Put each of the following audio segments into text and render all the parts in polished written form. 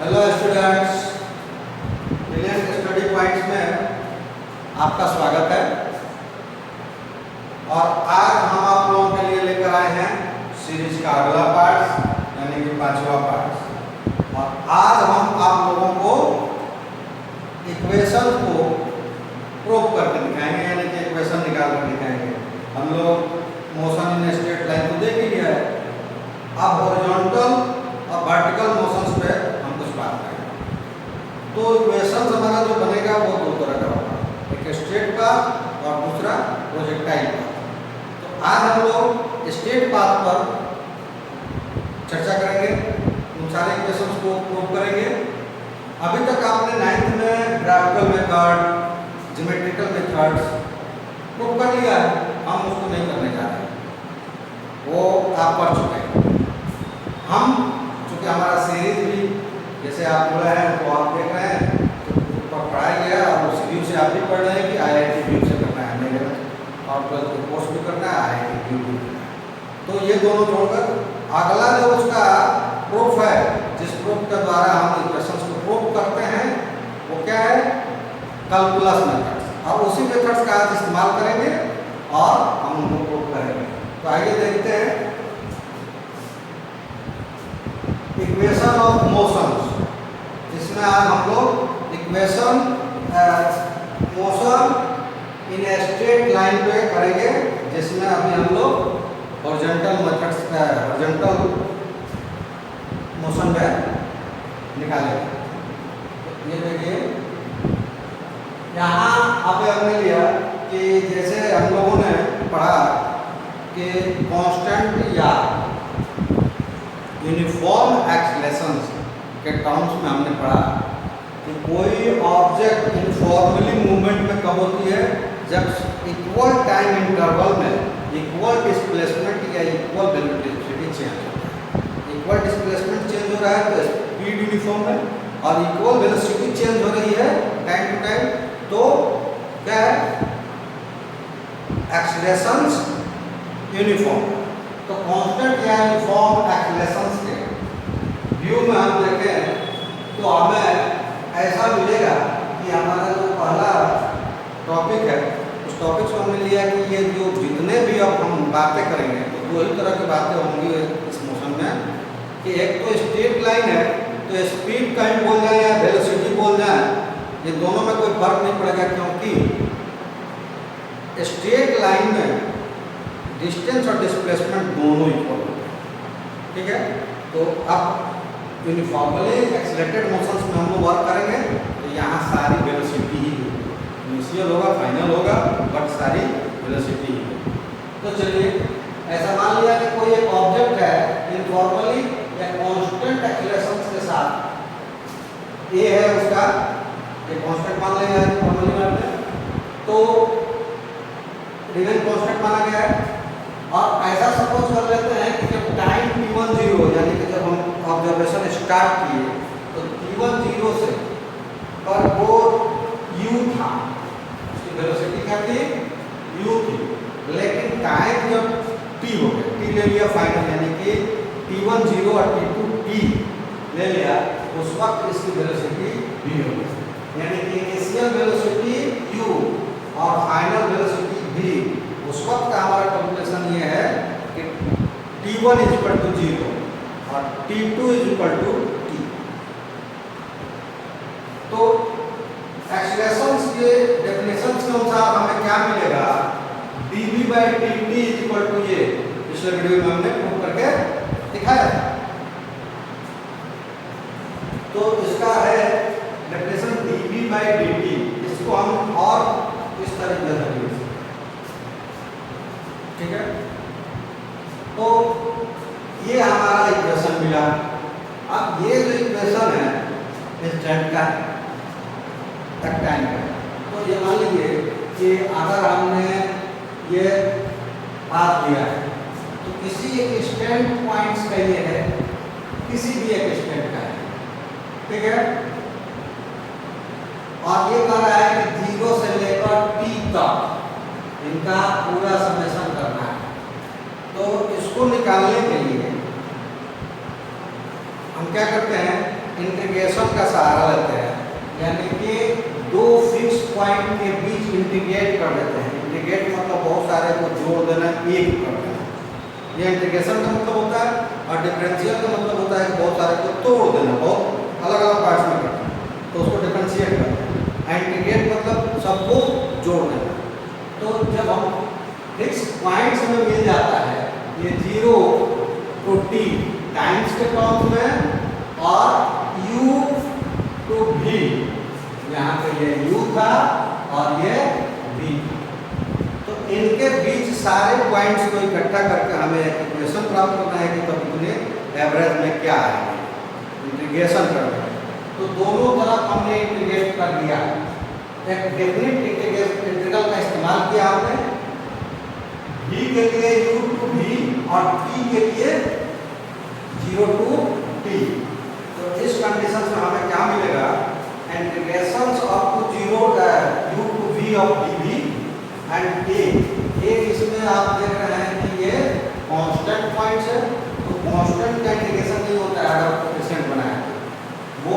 Hello students, brilliant study points में आपका स्वागत है। और आज हम आप लोगों के लिए लेकर आए हैं सीरीज का अगला पार्ट, यानी कि 5वां पार्ट। और आज हम आप लोगों को इक्वेशन को प्रूव करके दिखाएंगे, यानी कि इक्वेशन निकाल कर दिखाएंगे। हम लोग मोशन इन स्ट्रेट लाइन को देख ही लिया है। अब हॉरिजॉन्टल और वर्टिकल मोशंस पे हम कुछ बात करेंगे। तो इक्वेशन हमारा जो बनेगा वो दो तरह का होगा, एक स्ट्रेट पाथ और दूसरा प्रोजेक्टाइल पाथ। तो आज हम लोग स्ट्रेट पाथ पर चर्चा करेंगे, उन सारे इक्वेशंस को प्रूव करेंगे। अभी तक आपने 9th में graphical method, geometrical methods prove कर लिया है, हम उसको नहीं करने जा रहे हैं, वो आप पढ़ चुके हैं। हम चूँकि हमारा सीरीज भी जैसे आप बोला है तो आप देख रहे हैं तो पढ़ाया गया और उस व्यू से आप भी पढ़ रहे हैं कि IIT व्यू से करना है, नहीं करना और प्लस कोर्स भी करना है, IIT व्यू भी करना है। तो ये दोनों जोड़कर अगला जो उसका प्रूफ है, जिस प्रूफ के द्वारा हम इक्वेशंस को प्रूव करते हैं, वो क्या है? Calculus methods. और उसी मेथड्स का आज इस्तेमाल करेंगे और हम उनको प्रूव करेंगे। तो आइए देखते हैं इक्वेशन ऑफ मोशंस, जिसमें आज हम लोग equation motion in straight line पे करेंगे, जिसमें अभी हम लोग हॉरिजॉन्टल मेथड्स हॉरिजॉन्टल मोशन में निकालेंगे। तो ये देखिए, यहाँ अभी हमने लिया कि जैसे हम लोगों ने पढ़ा कि कांस्टेंट या यूनिफॉर्म एक्सेलरेशंस के टर्म्स में हमने पढ़ा कि कोई ऑब्जेक्ट यूनिफॉर्मली मूवमेंट में कब होती है? जब इक्वल टाइम इंटरवल में इक्वल डिस्प्लेसमेंट या इक्वल वेलोसिटी चेंज होता है। इक्वल डिस्प्लेसमेंट चेंज हो रहा है तो स्पीड यूनिफॉर्म है, और इक्वल वेलोसिटी चेंज हो रही है टाइम टू टाइम, तो क्या है? एक्सेलरेशंस यूनिफॉर्म। तो कांस्टेंट या यूनिफॉर्म एक्सेलरेशंस के व्यू में हम देखें तो हमें ऐसा मिलेगा कि हमारा जो पहला टॉपिक है, उस टॉपिक से हमने लिया कि ये जो जितने भी अब हम बातें करेंगे तो दो ही तरह की बातें होंगी इस मोशन में, कि एक तो स्ट्रेट लाइन है तो स्पीड कहीं बोल जाए या वेलोसिटी बोल जाए, ये दोनों में कोई फर्क नहीं पड़ेगा, क्योंकि स्ट्रेट लाइन में डिस्टेंस और डिस्प्लेसमेंट दोनों इक्वल होते हैं। ठीक है, तो अब यूनिफॉर्मली एक्सेलरेटेड मोशंस में हम लोग वर्क करेंगे तो यहाँ सारी वेलोसिटी ही होगी, इनिशियल होगा, फाइनल होगा, बट सारी वेलोसिटी ही होगी। तो चलिए, ऐसा मान लिया कि कोई एक ऑब्जेक्ट है यूनिफॉर्मली या कांस्टेंट एक्सेलरेशंस के साथ, ये है उसका, ये कांस्टेंट मान लिया है यूनिफॉर्मली में, तो रिमेन कांस्टेंट माना गया है। और ऐसा सपोज कर लेते हैं कि जब टाइम t1 0, यानी कि जब हम ऑब्जर्वेशन स्टार्ट किए तो t1 0 से पर वो u था, उसकी वेलोसिटी क्या थी? u थी। लेकिन टाइम जब t हो गया, t ले लिया फाइनल, यानी कि t1 0 और t2 t ले लिया, उस वक्त इसकी वेलोसिटी v हो गई, यानी कि इनिशियल वेलोसिटी u और फाइनल वेलोसिटी v। उस वक्त का हमारा कैलकुलेशन ये है कि t1 = 0 और t2 = t। तो एक्सेलरेशंस के डेफिनेशंस के अनुसार हमें क्या मिलेगा? dv/dt = ये पिछले वीडियो में हमने प्रूव करके दिखाया था। तो इसका है डेफिनेशन dv/dt, इसको हम और इस तरीके से लिख सकते हैं। ठीक है, तो ये हमारा इक्वेशन मिला। अब ये जो इक्वेशन है इंस्टेंट का टाइम का, तो ये मान लीजिए कि अगर हमने ये पाथ लिया है तो किसी एक इंस्टेंट पॉइंट्स का ये है, किसी भी एक इंस्टेंट का है, ठीक है। और ये कह रहा है कि 0 से लेकर t तक इनका पूरा समेशन करना है। तो इसको निकालने के लिए हम क्या करते हैं, इन इंटीग्रेशन का सहारा लेते हैं, यानी कि दो फिक्स पॉइंट के बीच इंटीग्रेट कर देते हैं। इंटीग्रेट मतलब बहुत सारे को जोड़ देना, एक कर देना, ये इंटीग्रेशन का मतलब होता है। और डिफरेंशियल का मतलब होता है बहुत सारे को तोड़ देना, बहुत अलग अलग पार्ट्स में करना, तो उसको डिफरेंशिएट करते हैं। इंटीग्रेट मतलब सबको जोड़ देना। तो जब हम फिक्स पॉइंट्स में मिल जाता है, ये 0 to t टाइम्स के टर्म्स में और u to v, यहाँ पे ये u था और ये v, तो इनके बीच सारे पॉइंट्स को इकट्ठा करके हमें एक इक्वेशन प्राप्त करना है कि तब इतने एवरेज में क्या आएगा, इंटीग्रेशन करना है। तो दोनों तरफ हमने इंटीग्रेट कर दिया, एक डेफिनिट इंटीग्रल का इस्तेमाल किया हमने, v के लिए u to v और t के लिए 0 to t। तो इस कंडीशन में हमें क्या मिलेगा, integrations up to 0 u to v of dv and a इसमें आप देख रहे हैं कि ये कांस्टेंट पॉइंट्स है, तो कांस्टेंट का इंटीग्रेशन नहीं होता है अगर कोएफिशिएंट बनाया वो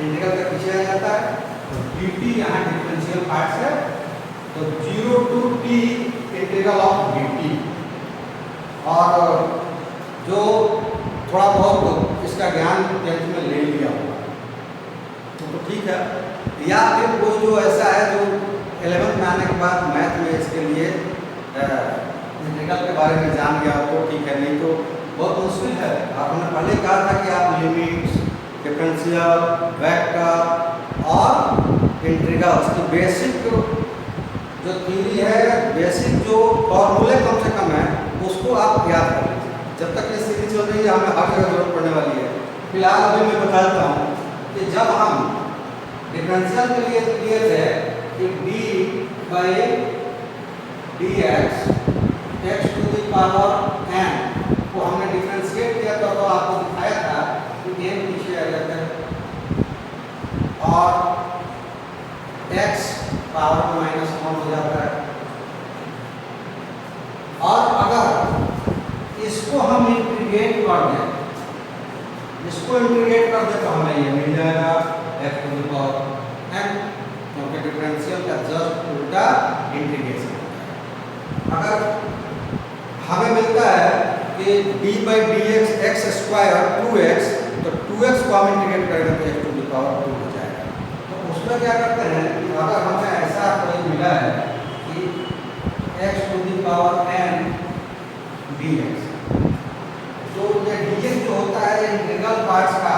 इंटीग्रल का पीछे आ जाता है। तो dt यहाँ डिफरेंशियल पार्ट्स है, तो 0 to t integral of dt। और जो थोड़ा बहुत इसका ज्ञान 10th में ले लिया होगा तो ठीक है, या फिर कोई जो ऐसा है जो 11th में आने के बाद मैथ में इसके लिए इंटीग्रल के बारे में जान गया तो ठीक है, नहीं तो बहुत मुश्किल है। आपने पहले कहा था कि आप लिमिट्स, डिफरेंशियल, वेक्टर और इंटीग्रल्स की बेसिक जो थ्योरी है, बेसिक जो फॉर्मूले कम से कम है उसको आप याद कर लीजिए। जब तक ये सीरीज चल रही है हमें हर जगह जरूरत पड़ने वाली है। फिलहाल अभी मैं बता देता हूँ कि जब हम डिफरेंशियल के लिए लिए थे कि d by dx x to the power n को हमने डिफरेंशिएट किया था, तो आपको दिखाया था कि n पीछे आ जाता है और x पावर में -1 हो जाता है। और अगर इसको हम इंटीग्रेट कर दें, इसको इंटीग्रेट कर दें तो हमें ये मिल जाएगा x to the power n, क्योंकि डिफरेंशियल का जस्ट उल्टा इंटीग्रेशन। अगर हमें मिलता है कि d by dx x square 2x, तो 2x को हम इंटीग्रेट करेंगे तो x to the power 2 हो जाएगा। तो उसमें क्या करते हैं कि अगर हमें ऐसा कोई मिला है कि x to the power n dx, तो ये dx जो होता है इंटीग्रल पार्ट्स का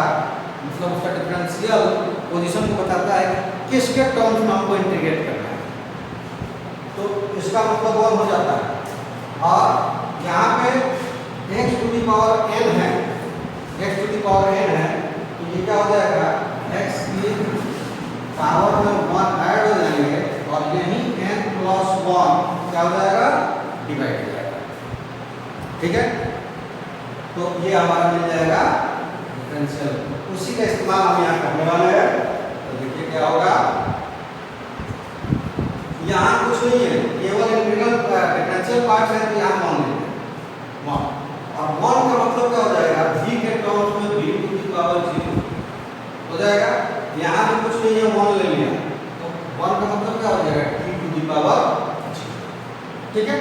मतलब उसका डिफरेंशियल पोजीशन को बताता है किसके टर्म्स में हमको इंटीग्रेट करना है, तो इसका मतलब 1 हो जाता है। और यहाँ पे x to the power n है, x to the power n है, तो ये क्या हो जाएगा, x की पावर में 1 ऐड हो जाएंगे और यही n plus 1 क्या हो जाएगा, डिवाइड हो जाएगा। ठीक है, तो ये हमारा मिल जाएगा डिफरेंशियल। उसी का इस्तेमाल हम यहाँ करने वाले हैं। तो देखिए क्या होगा, यहाँ कुछ नहीं है, केवल इंटीग्रल डिफरेंशियल पार्ट है, तो यहाँ मान लेंगे 1, और 1 का मतलब क्या हो जाएगा, v के टर्म्स में v to the power 0 हो जाएगा। यहाँ भी कुछ नहीं है, 1 ले लिया, तो 1 का मतलब क्या हो जाएगा, t to the power 0। ठीक है,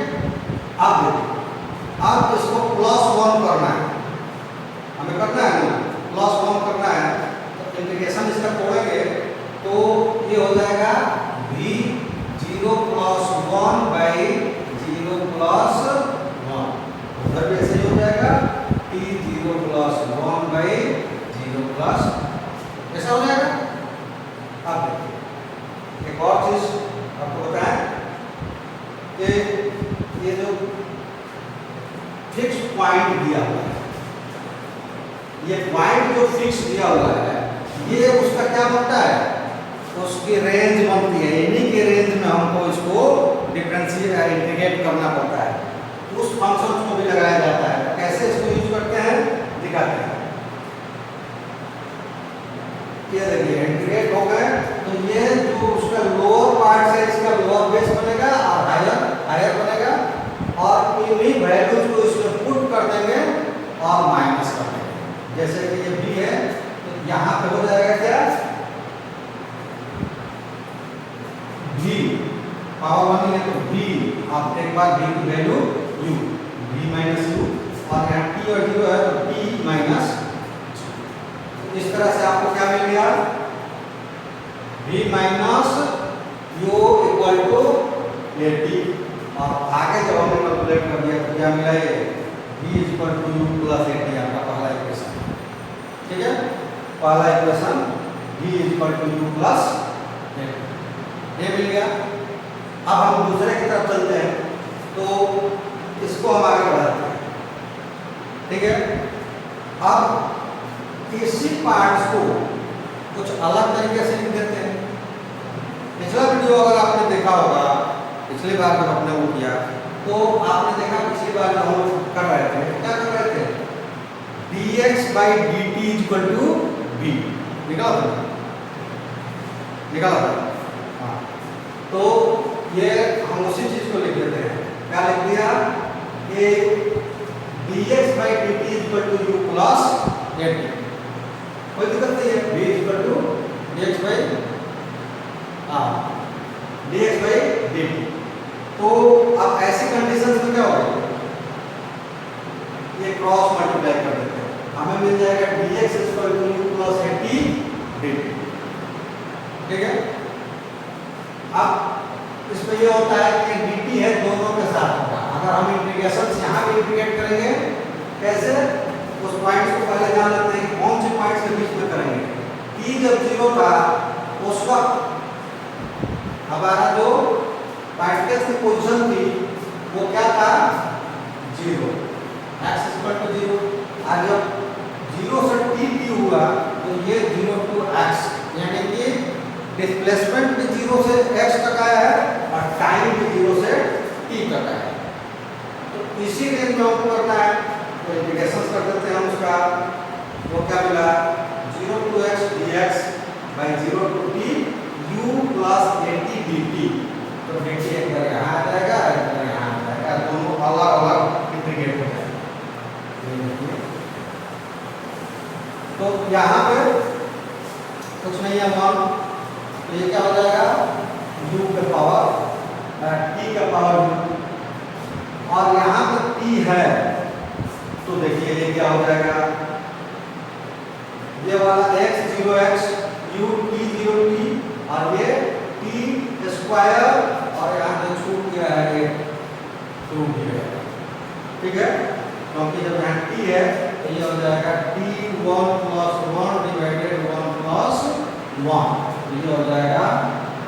अब देखिए, अब इसको +1 करना है, हमें करना है ना, +1 करना है, तो इंटीग्रेशन इसका तोड़ेंगे तो ये हो जाएगा v 0 plus 1 by 0 plus 1, उधर भी ऐसे ही हो जाएगा t 0 plus 1 by 0 plus, ऐसा हो जाएगा। अब देखिए एक और चीज आपको बताएं कि ये जो फिक्स पॉइंट दिया हुआ है, ये पॉइंट जो फिक्स दिया हुआ है, ये उसका क्या बनता है, उसकी रेंज बनती है। इन्हीं के रेंज में हमको इसको डिफरेंशिएट इंटीग्रेट करना पड़ता है, उस फंक्शन को भी लगाया जाता है। कैसे इसको यूज करते हैं दिखाते हैं। ये देखिए इंटीग्रेट हो गए, तो ये जो उसका लोअर पार्ट है इसका लोअर बेस बनेगा और हायर बनेगा, और इन्हीं वैल्यूज को इसमें पुट कर देंगे और माइनस कर देंगे। जैसे कि ये b है, तो यहाँ पे के बाद v की value u, v minus u, और यहाँ t और 0 है तो t माइनस। इस तरह से आपको क्या मिल गया, v minus u equal to ये t, और आगे जब हमने कैलकुलेट कर दिया तो क्या मिला, ये v equal to u plus a t, आपका पहला इक्वेशन। ठीक है, पहला equation v equal to u plus a t, ये मिल गया। अब हम दूसरे की तरफ चलते हैं, तो इसको हम आगे बढ़ाते हैं। ठीक है, अब इसी पार्ट्स को कुछ अलग तरीके से लिख देते हैं। पिछला वीडियो अगर आपने देखा होगा, पिछली बार जब आपने वो किया तो आपने देखा, पिछली बार जब हम कर रहे थे क्या कर रहे थे, dx by dt equal to b निकाला था। हाँ, तो ये हम उसी चीज को लिख देते हैं। क्या लिख दिया, कि dx by dt equal to u plus a t, कोई दिक्कत नहीं है, b equal to dx by dt। तो अब ऐसी कंडीशन में क्या होगा, ये क्रॉस मल्टीप्लाई कर देते हैं, हमें मिल जाएगा dx equal to u plus a t dt। ठीक है, अब इसमें ये होता है कि dt है दोनों के साथ होगा। अगर हम इंटीग्रेशन यहाँ भी इंटीग्रेट करेंगे, कैसे, उस पॉइंट्स को पहले जान लेते हैं, कौन से पॉइंट्स के बीच में करेंगे। t जब 0 था उस वक्त हमारा जो पार्टिकल्स की पोजीशन थी वो क्या था, 0, x इक्वल टू 0। और जब 0 से t हुआ तो ये 0 टू x, यानी कि डिस्प्लेसमेंट भी 0 से x तक आया है और टाइम भी 0 से t तक आया है। तो इसी रेंज में हमको करना है, तो इंटीग्रेशन कर देते हैं हम उसका। वो क्या मिला, 0 to x dx by 0 to t u plus a t dt। तो dt एक बार यहाँ आ जाएगा, एक बार यहाँ आ जाएगा, दोनों अलग अलग इंटीग्रेट हो जाएगा। तो यहाँ पे कुछ नहीं है मान, तो ये क्या हो जाएगा, u के पावर t का पावर u, और यहाँ पे t है तो देखिए ये क्या हो जाएगा, ये वाला x 0x u t 0t, और ये t स्क्वायर, और यहाँ पे छूट गया है ये 2 है। ठीक है, क्योंकि जब यहाँ t है तो ये हो जाएगा t1 प्लस 1 डिवाइडेड 1 प्लस 1, तो ये हो जाएगा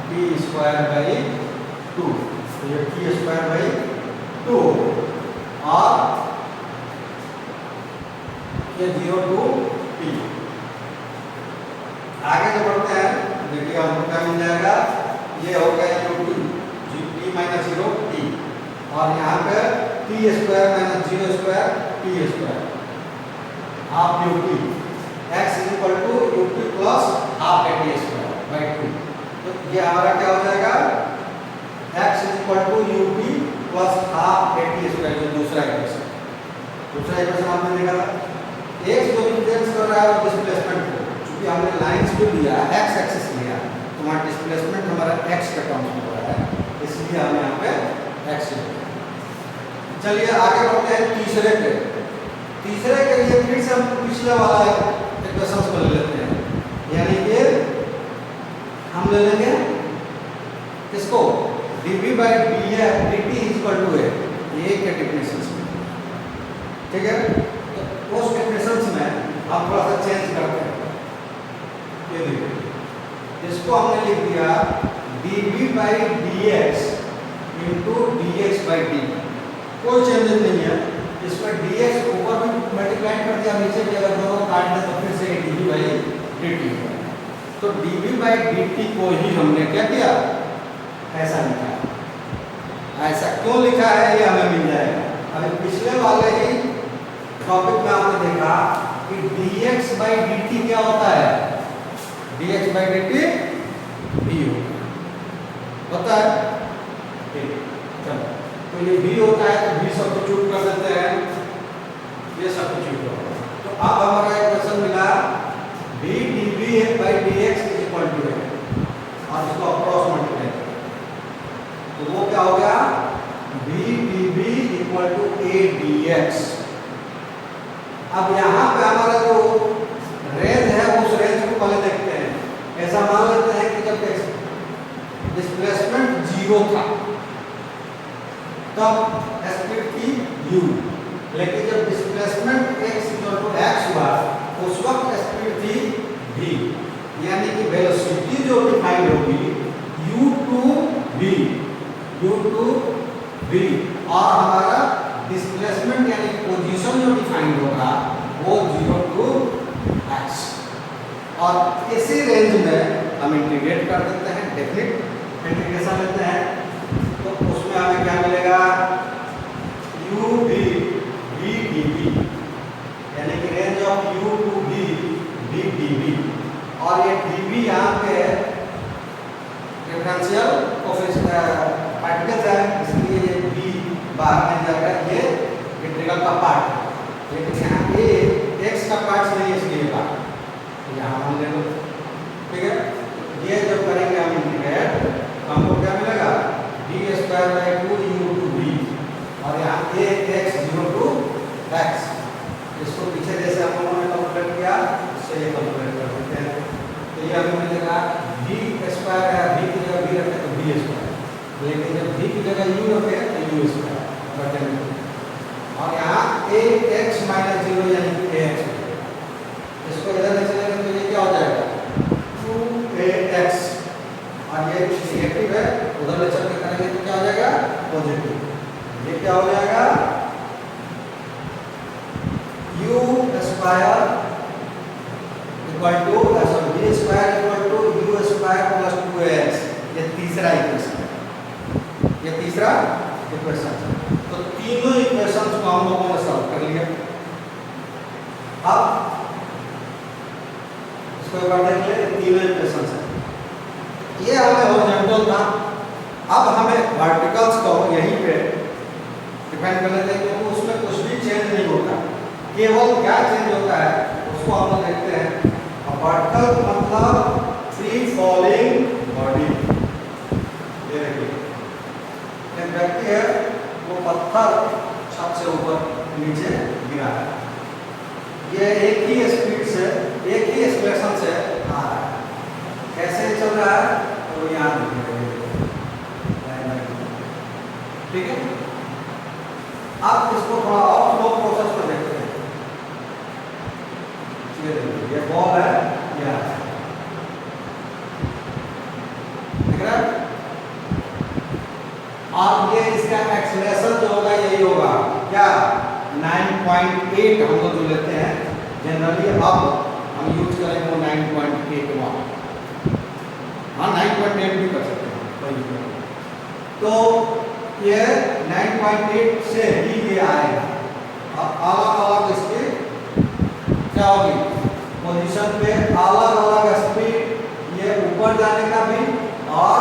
t स्क्वायर बाई 2, तो ये t स्क्वायर बाई 2, और ये 0 टू t। आगे जो बढ़ते हैं देखिए हमको क्या मिल जाएगा, ये हो गया u t माइनस 0 t, और यहाँ पे t square minus 0 square t square half u t, x equal to u t plus half a t square by 2। तो ये हमारा क्या हो जाएगा, x equal to u t plus half a t square, जो दूसरा इक्वेशन आपने देखा था। x जो रिप्रेजेंट कर रहा है वो डिस्प्लेसमेंट को, क्योंकि हमने लाइंस को लिया x एक्सिस लिया, तो वहाँ डिस्प्लेसमेंट हमारा x के टर्म्स में हो रहा है, इसलिए हम यहाँ पे x लिया। चलिए आगे बढ़ते हैं तीसरे के लिए फिर से हम पिछले वाला इक्वेशन को ले लेते हैं, यानी कि हम ले लेंगे किसको, dv by dt equal to a, ये के डेफिनेशन। ठीक है, तो उस डेफिनेशन में हम थोड़ा सा चेंज करते हैं। ये देखिए, इसको हमने लिख दिया dv by dx into dx by dt, कोई चेंजेस नहीं है इसमें। dx ऊपर भी मल्टीप्लाई कर दिया, नीचे भी अगर दोनों काट दें तो फिर से dv by dt। तो dv by dt को ही हमने क्या किया, ऐसा लिखा है। ऐसा क्यों लिखा है ये हमें मिल जाएगा। अभी पिछले वाले ही टॉपिक में आपने देखा कि dx by dt क्या होता है, dx by dt v होता है। ठीक, चलो, तो ये v होता है तो v सब्स्टिट्यूट कर देते हैं, ये सब्स्टिट्यूट होगा। तो अब हमारा इक्वेशन मिला v dv by dx equal to है, और इसको क्रॉस मल्टीप्लाई, तो वो क्या हो गया, v dx। अब यहाँ पे हमारा जो रेंज है उस रेंज को पहले देखते हैं। ऐसा मान लेते हैं कि जब डिस्प्लेसमेंट 0 था तब स्पीड थी u, लेकिन जब डिस्प्लेसमेंट x हुआ उस वक्त स्पीड थी v, यानी कि वेलोसिटी जो डिफाइन होगी u टू v और हमारा डिस्प्लेसमेंट यानी पोजीशन जो डिफाइन होगा वो 0 टू x। और इसी रेंज में हम इंटीग्रेट कर देते हैं, डेफिनेट इंटीग्रेशन लेते हैं, तो उसमें हमें क्या मिलेगा u v dv, यानी कि range of u to v dv। और ये dv यहाँ पे डिफरेंशियल पार्टिकल्स है, इसलिए ये v बाहर नहीं जाएगा, ये इंटीग्रल का पार्ट है, लेकिन यहाँ a x का पार्ट नहीं है इसलिए बाहर, यहाँ हम ले लो, ठीक है। ये जब करेंगे हम इंटीग्रेट तो हमको क्या मिलेगा d² (2u to v) और यहाँ a x 0 to x। इसको पीछे जैसे हम लोगों ने कैलकुलेट किया उससे ये कैलकुलेट कर सकते हैं, तो ये हमें मिलेगा v² है, v की जगह v रखे तो v², लेकिन जब v की जगह u रखे तो u²। और यहाँ a x - 0 यानी कि ax, इसको इधर ले चलेंगे तो ये क्या हो जाएगा 2ax, और ये नेगेटिव है उधर ले चल के करेंगे तो क्या हो जाएगा पॉजिटिव। ये क्या हो जाएगा u² = v² + 2ax। ये तीसरा इक्वेशन है, तो तीनों इक्वेशन को हम लोगों ने सॉल्व कर लिया। अब इसको एक बार देख ले, तीनों इक्वेशन है, ये हमें हॉरिजॉन्टल था। अब हमें वर्टिकल्स को यहीं पे डिफाइन कर लेते हैं, क्योंकि उसमें कुछ भी चेंज नहीं होता, केवल क्या चेंज होता है उसको हम लोग देखते हैं। वर्टिकल मतलब फ्री फॉलिंग बॉडी। ये देखिए एक व्यक्ति है, वो पत्थर छत से ऊपर नीचे गिरा है, ये एक ही स्पीड से एक ही एक्सेलरेशन से आ रहा है। कैसे चल रहा है तो यहाँ ठीक है। अब इसको थोड़ा और स्लो प्रोसेस में देखते हैं। ये बॉल है, ठीक है, और ये इसका एक्सेलरेशन जो होगा यही होगा क्या 9.8 हम लोग जो लेते हैं जनरली, अब हम यूज करेंगे वो 9.81, हाँ 9.8 भी कर सकते हैं। तो ये 9.8 से ही ये आएगा। अब अलग अलग इसके क्या होगी पोजीशन पे अलग अलग स्पीड, ये ऊपर जाने का भी और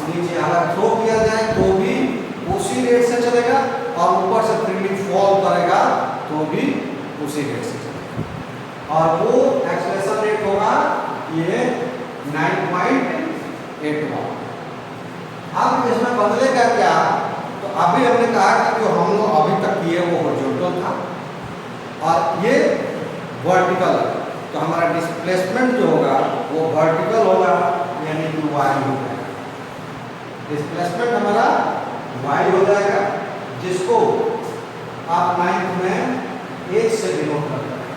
नीचे अगर थ्रो किया जाए तो भी उसी रेट से चलेगा, और ऊपर से फ्रीली फॉल करेगा तो भी उसी रेट से चलेगा, और वो एक्सेलरेशन रेट होगा ये 9.81। अब इसमें बदलेगा क्या, तो अभी हमने कहा कि जो हम लोग अभी तक किए वो हॉरिजॉन्टल था और ये वर्टिकल है, तो हमारा डिस्प्लेसमेंट जो होगा वो वर्टिकल होगा, यानी कि y हो जाएगा। डिस्प्लेसमेंट हमारा y हो जाएगा, जिसको आप 9th में h से डिनोट करते हैं।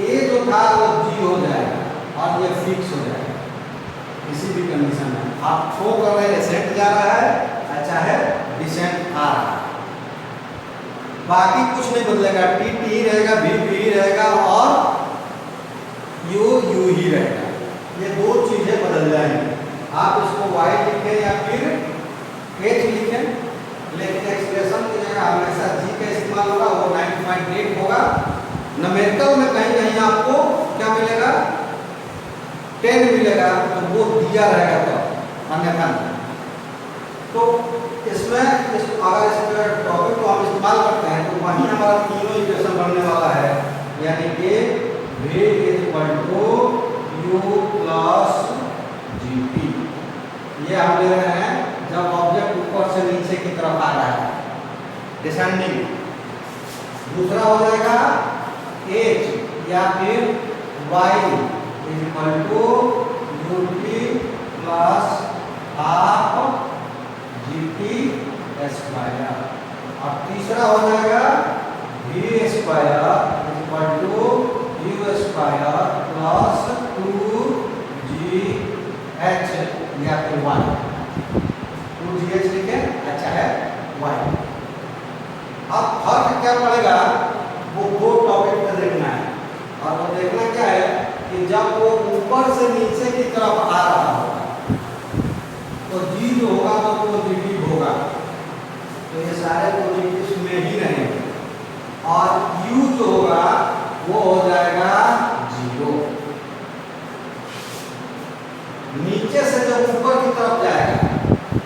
a जो था वो g हो जाएगा और ये फिक्स हो जाएगा किसी भी कंडीशन में। आप थ्रो कर रहे हैं, एसेंट जा रहा है चाहे डिसेंट आ रहा है, बाकी कुछ नहीं बदलेगा। t t रहेगा, v v रहेगा और u u ही रहेगा। ये दो चीजें बदल जाएंगी। आप इसको y लिखें या फिर h लिखें, लेकिन एक्सप्रेशन की जगह हमेशा g का इस्तेमाल होगा, वो 9.8 होगा। न्यूमेरिकल में कहीं कहीं आपको क्या मिलेगा 10 मिलेगा, तो वो दिया रहेगा, तो अन्यथा नहीं। तो इसमें अगर इस टॉपिक को हम इस्तेमाल करते हैं तो वहीं हमारा तीनों इक्वेशन बनने वाला है, यानी कि v = u + gp। ये हम ले रहे हैं जब ऑब्जेक्ट ऊपर से नीचे की तरफ आ रहा है, डिसेंडिंग। दूसरा हो जाएगा h या फिर y is equal to ut plus half gt square. और तीसरा हो जाएगा v square is equal to u square plus 2gh या फिर y। 2gh लिखे, अच्छा है y। अब फर्क क्या पड़ेगा, वो दो टॉपिक पे देखना है। और वो देखना क्या है कि जब वो ऊपर से नीचे की तरफ आ रहा होगा तो जी जो होगा वो पॉजिटिव होगा, तो ये सारे पॉजिटिव में ही रहेंगे। और यू जो होगा वो हो जाएगा 0। नीचे से जब ऊपर की तरफ जाएगा,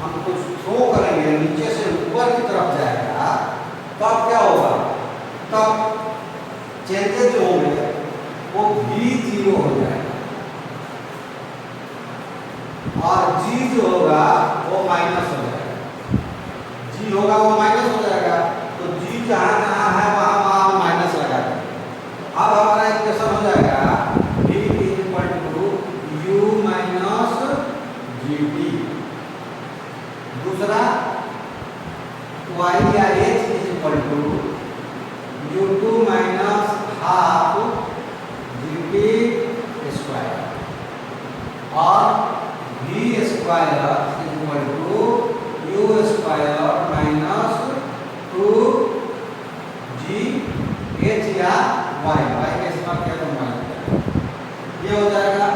हम कुछ थ्रो करेंगे नीचे से ऊपर की तरफ जाएगा, तब क्या होगा, तब चेंजेस जो होंगे वो भी 0 हो जाएगा और g जो होगा वो माइनस हो जाएगा। g होगा वो माइनस हो जाएगा, तो g जहाँ जहाँ है वहाँ वहाँ माइनस लगा देंगे। अब हमारा इक्वेशन हो जाएगा v is equal to u minus gt। दूसरा y या h is equal to u2 minus half gt square. और v square is equal to u square minus 2gh या y। y के इस्तेमाल क्या करना है, ये हो जाएगा।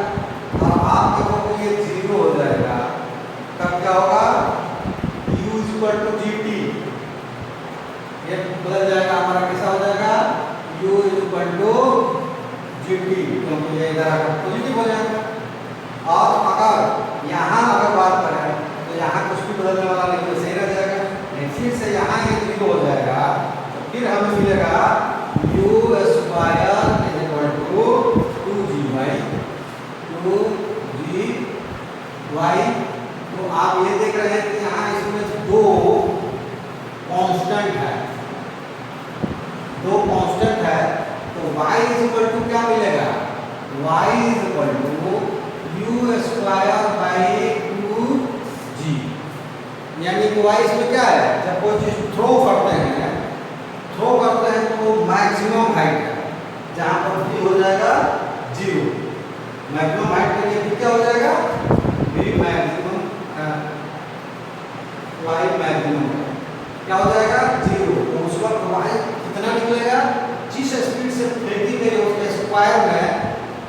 अब आप देखो ये 0 हो जाएगा, तब क्या होगा, u is equal to gt, ये बदल जाएगा, हमारा कैसा हो जाएगा, u is equal to gt, क्योंकि ये इधर आकर पॉजिटिव हो जाएगा। और अगर यहाँ अगर बात करें तो यहाँ कुछ भी बदलने वाला नहीं, तो सही रह जाएगा। फिर से यहाँ ये 0 हो जाएगा, तो फिर हमें मिलेगा u square is equal to 2g/2g। तो आप ये देख रहे हैं कि यहाँ इसमें दो कांस्टेंट है, दो कांस्टेंट है, तो y इज इक्वल टू क्या मिलेगा, y is equal to u square by 2g। यानी कि y इसमें क्या है, जब कोई चीज थ्रो करते हैं तो मैक्सिमम हाइट है, जहाँ पर v हो जाएगा 0। मैक्सिमम हाइट के लिए v क्या हो जाएगा, v मैक्सिमम y मैक्सिमम क्या हो जाएगा 0। तो उस वक्त y कितना निकलेगा, जिस स्पीड से फेंकी गई उसके स्क्वायर में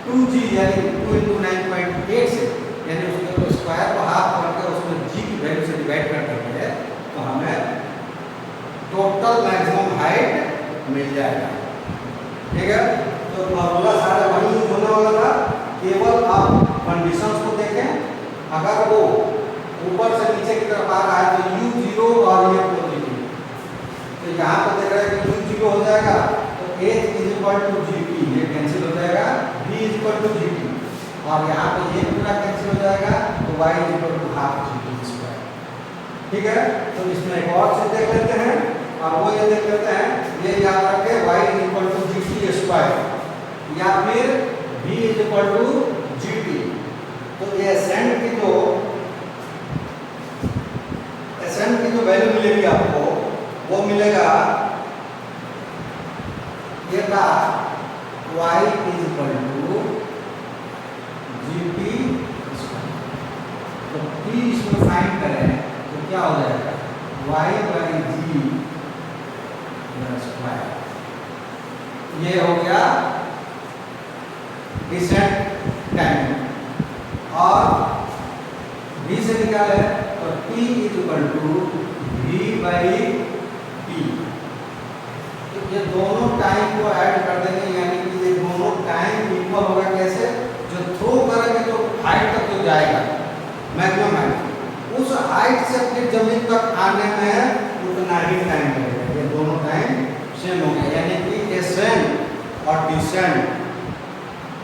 2g यानी 2 × 9.8 से, यानी उसके स्क्वायर को हाफ करके उसमें g की वैल्यू से डिवाइड कर देंगे, तो हमें टोटल मैक्सिमम हाइट मिल जाएगा। ठीक है, तो फॉर्मूला सारा वही यूज होने वाला था, केवल आप कंडीशंस को देखें। अगर वो ऊपर से नीचे की तरफ आ रहा है तो u 0 और ये पॉजिटिव, तो यहाँ पर देख रहे हैं कि u 0 हो जाएगा, तो h is equal to gt, ये कैंसिल हो जाएगा, v is equal to gt, और यहाँ पे ये पूरा कैंसिल हो जाएगा, तो y is equal to half gt square. ठीक है, तो इसमें एक और चीज देख लेते हैं, और वो ये देख लेते हैं, ये याद रखें y is equal to gt square या फिर v is equal to gt। तो ये एसेंट की जो वैल्यू मिलेगी आपको, वो मिलेगा ये था y is equal to gt square. तो p इसमें फाइंड करें तो क्या हो जाएगा, y बाई g स्क्वायर। ये हो गया डिसेंट टाइम। और v से निकाले तो t is equal to v by t। तो ये दोनों टाइम को ऐड कर देंगे, यानी कि ये दोनों टाइम इक्वल होगा। कैसे, जो थ्रो करेंगे तो हाइट तक जो जाएगा मैक्सिमम हाइट, उस हाइट से फिर जमीन तक आने में उतना ही टाइम लगेगा। ये दोनों टाइम सेम हो गया, यानी कि एसेंट और descent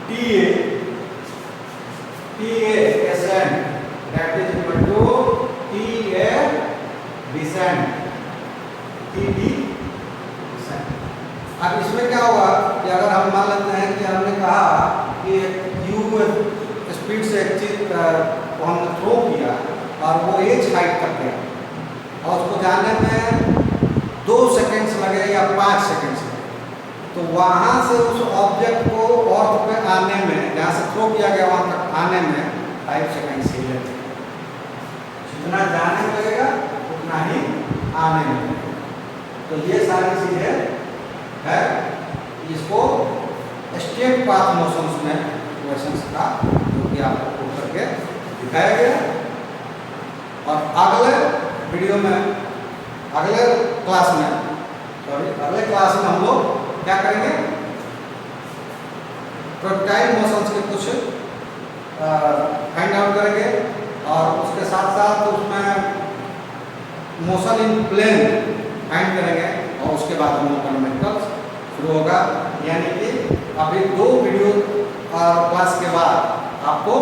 TA ascent that is equal to TA descent TD अब इसमें क्या होगा कि अगर हम मान लेते हैं कि हमने कहा कि यू स्पीड से एक चीज को हमने थ्रो किया और वो एज हाइट तक गया और उसको जाने में 2 सेकेंड्स लगे या 5 सेकेंड्स लगे, तो वहाँ से उस ऑब्जेक्ट को अर्थ पे आने में, जहाँ से थ्रो किया गया वहाँ तक आने में 5 सेकेंड्स ही लगेगा। जितना जाने में लगेगा उतना ही आने में लगेगा। तो ये सारी चीज़ें है, इसको स्टेट पाथ मोशंस में क्वेश्चंस का जो कि आपको प्रूव करके दिखाया गया। और अगले वीडियो में, अगले क्लास में हम लोग क्या करेंगे, प्रोजेक्टाइल मोशंस के कुछ फाइंड आउट करेंगे और उसके साथ साथ उसमें मोशन इन प्लेन फाइंड करेंगे और उसके बाद हम लोग न्यूमेरिकल्स शुरू होगा। यानी कि अभी 2 वीडियो और क्लास के बाद आपको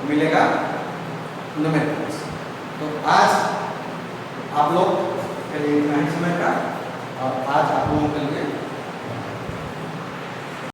मिलेगा न्यूमेरिकल्स। तो आज आप लोग के लिए इतना ही समय का, और आज आप लोगों के लिए